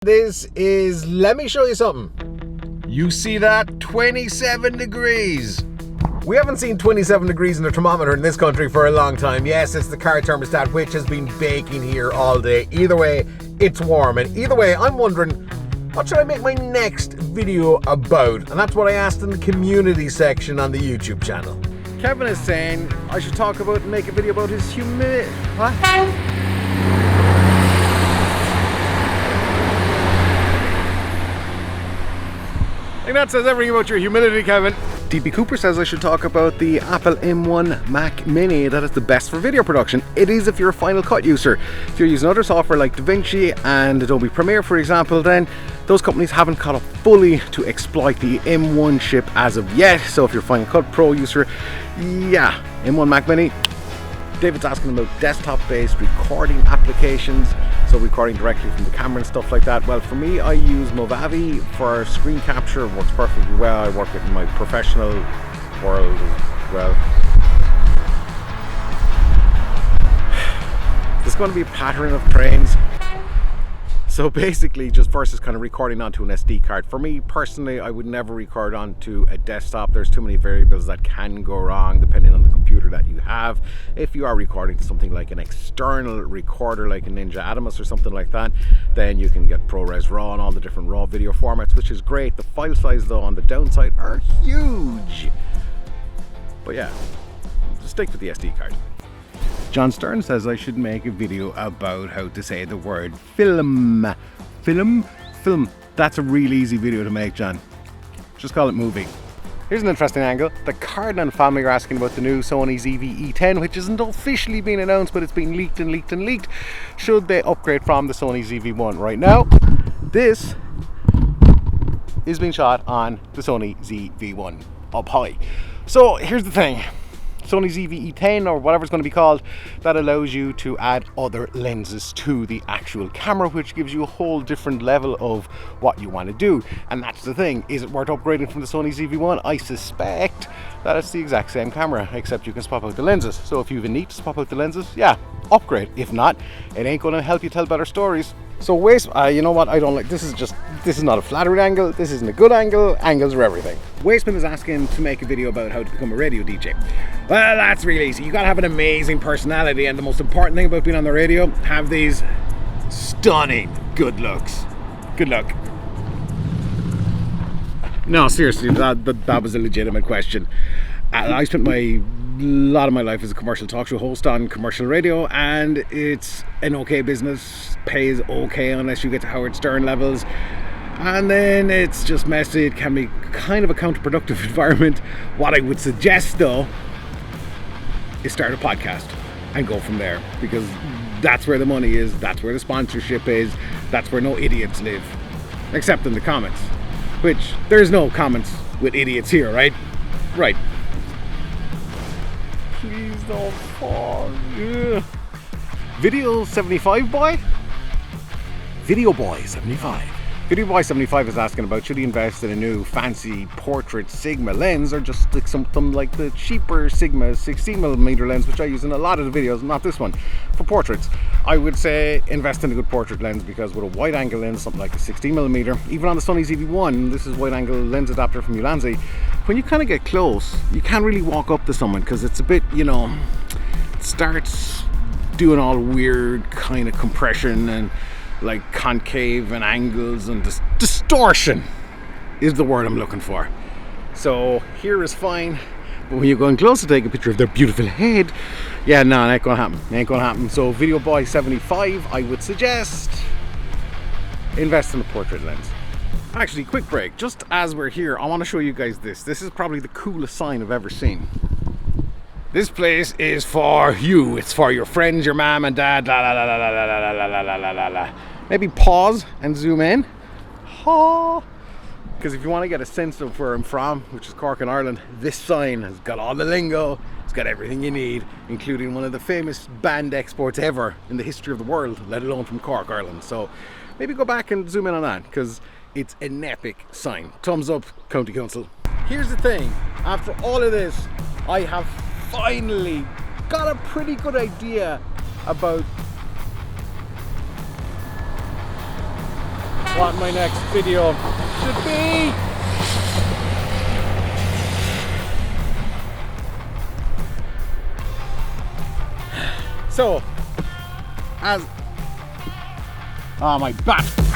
This is, let me show you something. You see that? 27 degrees. We haven't seen 27 degrees in the thermometer in this country for a long time. Yes, it's the car thermostat, which has been baking here all day. Either way, it's warm. And either way, I'm wondering, what should I make my next video about? And that's what I asked in the community section on the YouTube channel. Kevin is saying I should talk about and make a video about his humidity. What? I think that says everything about your humidity, Kevin. DP Cooper says I should talk about the Apple M1 Mac Mini, that is the best for video production. It is if you're a Final Cut user. If you're using other software like DaVinci and Adobe Premiere, for example, then those companies haven't caught up fully to exploit the M1 chip as of yet. So if you're a Final Cut Pro user, yeah, M1 Mac Mini. David's asking about desktop-based recording applications, so recording directly from the camera and stuff like that. Well, for me, I use Movavi for screen capture. It works perfectly well. I work it in my professional world as well. There's going to be a pattern of trains. So basically, just versus kind of recording onto an SD card. For me personally, I would never record onto a desktop. There's too many variables that can go wrong depending on the computer that you have. If you are recording to something like an external recorder like a Ninja Adamus or something like that, then you can get ProRes RAW and all the different RAW video formats, which is great. The file size though on the downside are huge. But yeah, just stick with the SD card. John Stern says I should make a video about how to say the word film. Film? That's a really easy video to make, John. Just call it movie. Here's an interesting angle. The Cardinal family are asking about the new Sony ZV-10, which isn't officially been announced, but it's been leaked and leaked and leaked. Should they upgrade from the Sony ZV-1? Right now, this is being shot on the Sony ZV-1 up high. So here's the thing. Sony ZV-10 or whatever it's going to be called, that allows you to add other lenses to the actual camera, which gives you a whole different level of what you want to do. And that's the thing, is it worth upgrading from the Sony ZV-1? I suspect that it's the exact same camera, except you can swap out the lenses. So if you have a need to swap out the lenses, yeah, upgrade. If not, it ain't going to help you tell better stories. So you know what, I don't like, this is not a flattering angle, this isn't a good angle, angles are everything. Wasteman is asking to make a video about how to become a radio DJ. Well, that's really easy. You gotta have an amazing personality, and the most important thing about being on the radio, have these stunning good looks. Good luck. No, seriously, that was a legitimate question. I spent a lot of my life as a commercial talk show host on commercial radio, and it's an okay business, pays okay unless you get to Howard Stern levels, and then it's just messy. It can be kind of a counterproductive environment. What I would suggest though is start a podcast and go from there, because that's where the money is, that's where the sponsorship is, that's where no idiots live, except in the comments, which there's no comments with idiots here, right? Right. Please don't fall. Ugh. Video 75 boy? Video boy 75. Video boy 75 is asking about should he invest in a new fancy portrait Sigma lens, or just like something like the cheaper Sigma 16mm lens, which I use in a lot of the videos, not this one, for portraits. I would say invest in a good portrait lens, because with a wide angle lens, something like a 16mm, even on the Sony ZV-1, this is wide angle lens adapter from Ulanzi, when you kind of get close, you can't really walk up to someone because it's a bit, you know, it starts doing all weird kind of compression and like concave and angles, and distortion is the word I'm looking for. So here is fine, but when you're going close to take a picture of their beautiful head, yeah, no, it ain't gonna happen. It ain't gonna happen. So Video Boy 75, I would suggest invest in a portrait lens. Actually, quick break. Just as we're here, I want to show you guys this. This is probably the coolest sign I've ever seen. This place is for you. It's for your friends, your mom and dad. La la la la la la la la la la la. Maybe pause and zoom in. Because if you want to get a sense of where I'm from, which is Cork in Ireland, this sign has got all the lingo. It's got everything you need, including one of the famous band exports ever in the history of the world, let alone from Cork, Ireland. So maybe go back and zoom in on that, because it's an epic sign. Thumbs up, County Council. Here's the thing, after all of this, I have finally got a pretty good idea about what my next video should be. So, as... Oh, my back!